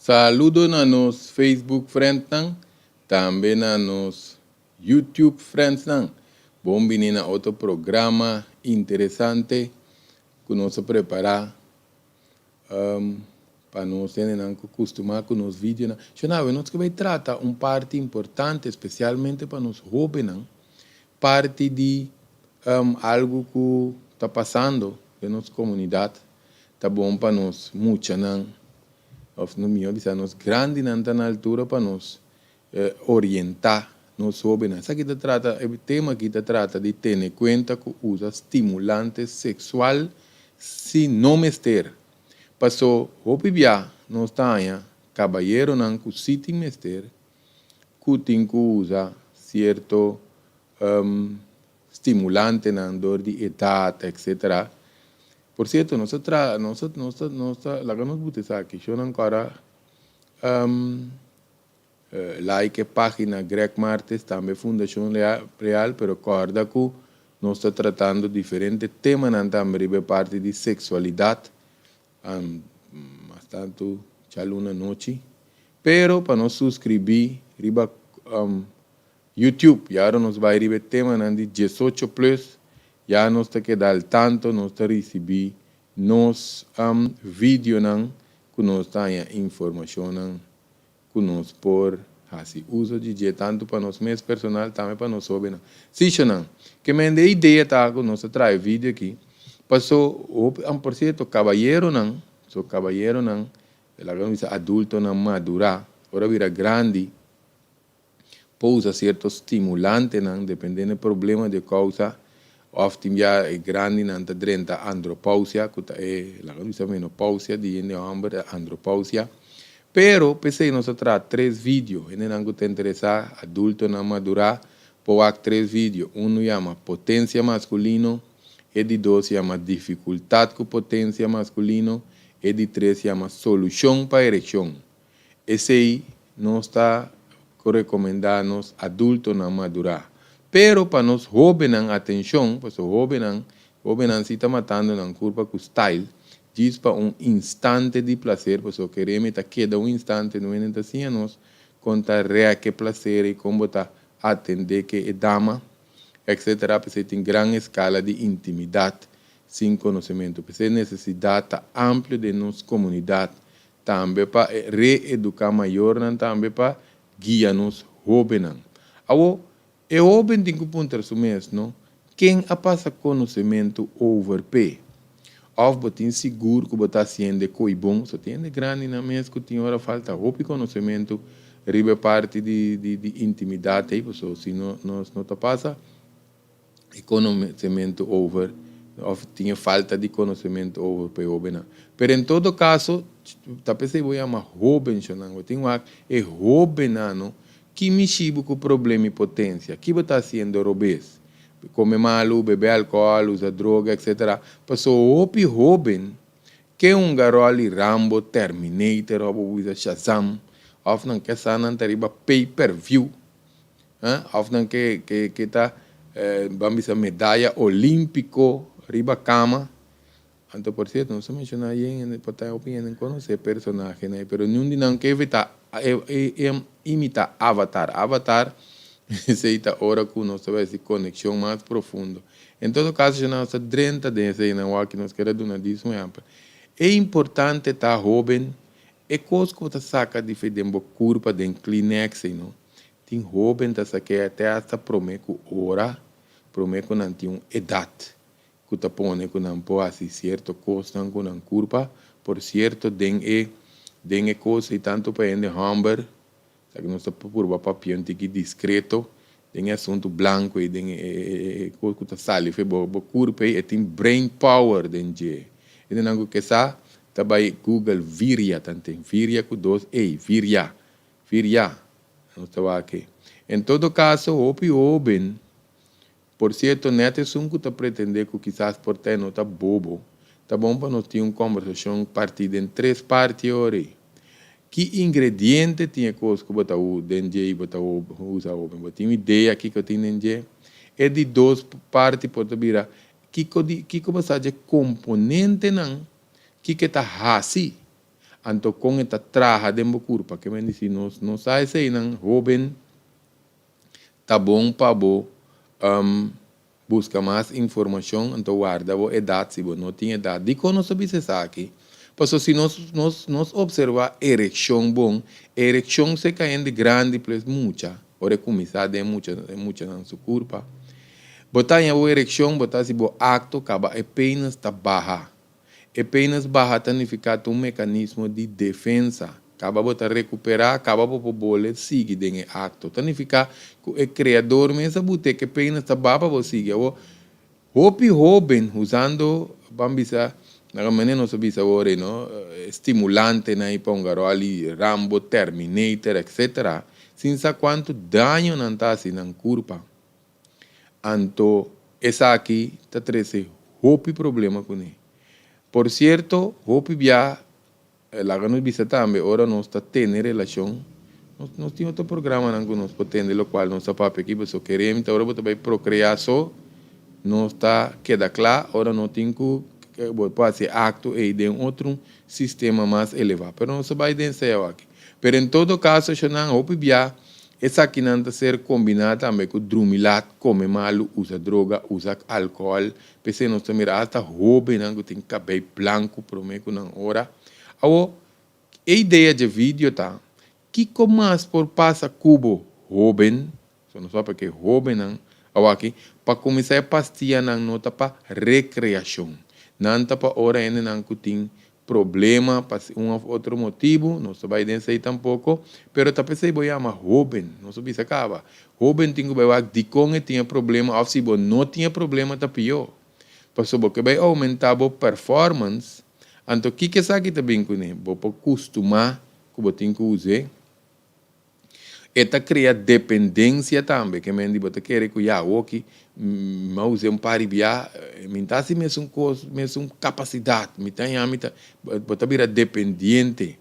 Saludo na nos Facebook friends nang, também na nos YouTube friends nang. Bom menina outro programa interessante que nós preparar para nós não acostumar com os vídeos. Nós que vai tratar parte importante, especialmente para nós jovens, parte de algo que está passando na nossa comunidade. Tá bom para nós, muita não. Of no mio, nós grande na altura para nós orientar nós jovens. Essa que trata, o tema que trata de ter em conta que usa estimulantes sexual se não mester. Passou, opibia, nós tanya, caballeiro não que sitting mester, que tem que usar certo estimulante na dor de idade, etc. Por certo, nós aqui, eu não agora like página Greg Martes, também Fundação Real, pero recorda que nós estamos tratando diferentes temas, também parte de sexualidade, bastante chaluna noite, pero para nós subscrever, riba YouTube, e agora nós vai receber tema de 18+, já nós está quedando tanto, nós está receber nos vídeo que nós tenha informação que nós por assim uso de tanto para nós mesmos personal também para nós jovens. Sim, não. Que me dê ideia tá que nós traz vídeo aqui. Passou por certo caballeiro não, so caballeiro não, ela diz adulto não madurar, ora vira grande. Pousa certos estimulantes não, dependendo do problema de causa. Ofte já é grande na drenta andropausia, que é a coisa menopausia, de andropausia. Pero, pensei, nós traz 3 vídeos, e não te interessar, adulto na madurar, pôr 3 vídeos. Um chama potência masculino, e de 2 chama dificuldade com potência masculino, e de 3 chama solução para ereção. Esse aí não está recomendando adulto na madurar. Pero para nós jovens, atenção, para os jovens se está matando na curva com style, diz para instante de prazer, para os queremos queda instante, não é assim, nós conta rea que prazer e como está atender que é dama, etc. Porque tem grande escala de intimidade, sem conhecimento, porque necessidade ampla de nossa comunidade, também para reeducar maior, também para guiar nos jovens. E o jovem tem que apontar mesmo, quem passa conhecimento over P. Ou você seguro que você está sendo bom, só tem grande na mesa que tem hora falta roupa conhecimento, riba parte de intimidade, aí, se não passa conhecimento over, ou tinha falta de conhecimento over para o jovem. Mas em todo caso, talvez eu vou chamar jovem, eu tenho é jovem, que me chibo com problema de potência, que está sendo obês, come mal, bebe álcool, usa droga, etc. Passou o jovem, que é garoli Rambo, Terminator, ou usa Shazam, ou não que essa não teriba pay-per-view, ou não que está vamos a medalha olímpico, riba cama. Então, por certo, não se menciona aí para ter opinião em conhecer personagem, mas não que evitar imitar Avatar. Avatar é a hora que nós temos conexão mais profunda. Em todo caso, nós estamos dentro desse aí, que nós queremos dar disso. É importante estar jovem, é coisa que você saca de fazer uma curva de Kleenex, não? Tem jovem que saca até esta promessa hora, promessa que não tem idade. Que está pondo que não pode certo coisa com uma curva, por certo, tem coisa e tanto para ele hamburger, que não está por papel que discreto, tem assunto branco e tem coisa que está sali, foi boa curva e tem brain power dentro. E não que sa, tá by Google Virya, tanto Virya com 2 Virya, não está aqui. Em todo caso, o bem. Por certo, neto é um que está pretender que quizás por ter não está bobo. Tá bom para nós ter uma conversação partida em 3 partes hoje. Que ingrediente tinha coisa que botar o dentro e botar o usa o bem. Tem uma ideia aqui que eu tenho dentro. É de 2 partes por virar. Que você de componente não que está assim. Anto com esta traja de curva, que me diz, não sai se não jovem, tá bom para busca mais informação, então guarda a idade, se não tem idade. De quando nós sabemos aqui, porque se nós observar ereção bom, ereção se cai de grande, plus muita, ora começar de muita na sua curva. Botar em a ereção, botar se o acto acaba apenas está barra. Apenas barra significa um mecanismo de defesa. Acaba botar recuperar, acaba por bola sigue den acto. Significa que o criador mesmo bote que apenas está barra para seguir. Hopi jovem usando bambisa na maneira não sabia agora, não estimulante na ipongaro ali Rambo, Terminator, etc. Sem saber quanto dano não está assim na curva. Anto essa aqui está trazendo hopi problema com ele. Por certo, hopi via lá nos bisa também, ora nós está tendo relação. Nós temos outro programa que nós podemos, o qual nós papel aqui, mas queremos, agora você vai procriar só, nós está queda claro, ora não tem que pode ser acto e de outro sistema mais elevado, mas não se vai descer aqui. Mas em todo caso, se não hopi via essa aqui não está ser combinada também com drumilat, come malo, usa droga, usa álcool. Pensei nós também hasta jovem, não tem cabelo branco, prometo não hora. A ideia de vídeo tá, que mais por passa cubo jovem, só não sabe porque jovem não, aqui para começar a pastilha não nota para recreação, não tá para hora ainda não tem problema, para outro motivo, não se vai dizer tampouco, pero tá pensei vou chamar jovem, não se bisa acaba. Jovem tem que ver de como tinha problema, ou se não tinha problema, tá pior. Porque vai aumentar a performance, então o que sabe também com ele? Vou acostumar que vou ter que usar. Eta cria dependência também, que me diz, você quer que eu use, mas usei par de me dá assim mesmo capacidade, me tem você vira dependente,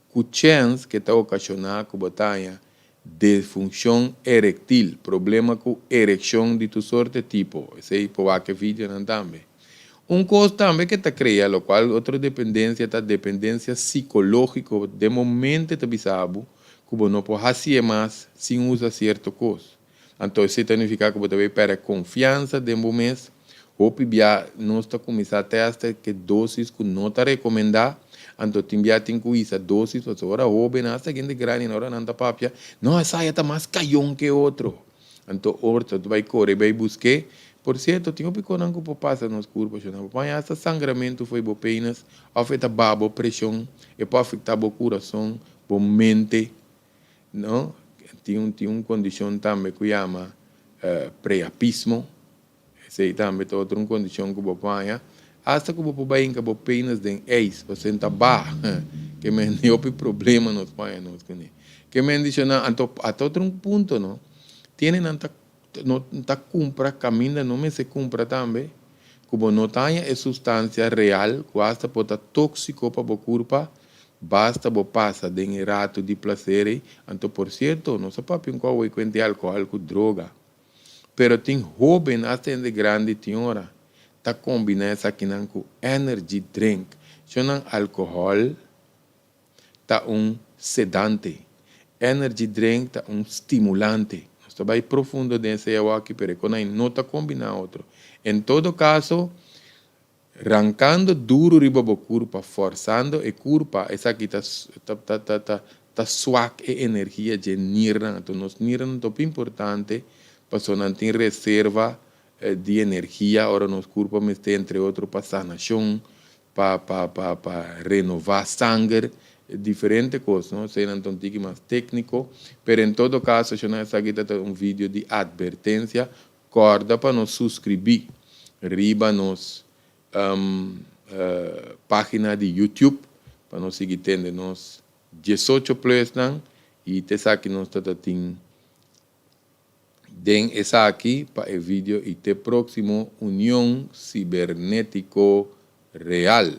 com chance que está ocasionando que você disfunção erétil, problema com ereção de todo sorte tipo, esse pode que vídeo não também. Coisa também que está criando, o qual outra dependência, está dependência psicológica, de momento está bisabo, que você não pode fazer mais sem usar certa coisa. Então, isso significa que você vai perder confiança de momento, ou nós está começando a testar que doses que não está recomendado, então tem que usar doses, você ora jovem, hasta que de grande, ora não está papia, não, essa está mais caião que outro. Então, você vai correr, vai buscar. Por certo, tinha um pequeno que passa nas curvas, mas esse sangramento foi apenas afeta a pressão, e pode afetar o coração, a mente, não? Tem uma condição também que chama priapismo, essa também é outra condição que você apanha, hasta que você vai em apenas de ex, você está barra, que me deu problema nos pais, que me diz, até outro ponto, não? Tiene não está compra caminha não me se compra também como não tem a substância real basta pode tóxico para o corpo basta bo passa de rato de prazer então por certo não se pode qual é quente álcool com droga pero tem jovem até de grande senhora tá combinando essa aqui com energy drink chama álcool tá sedante energy drink tá estimulante. Você vai profundo nesse aqui, pero quando não está combinando outro. Em todo caso, arrancando duro riba a curva, forçando a curva, essa aqui está suave a energia de nirna. Então, nos nirna é muito importante, para não ter reserva de energia, ora nos curva, mas entre outros, para sanação, para renovar sangue, diferente coisa, não sei não tique mais técnico, mas em todo caso, eu não sei que vídeo de advertência, corda para nos subscrever, riba nos página de YouTube, para nos seguir tendo nos 18 plus, não, e te sabe que nós tem den essa aqui para o vídeo e te próximo União Cibernético Real.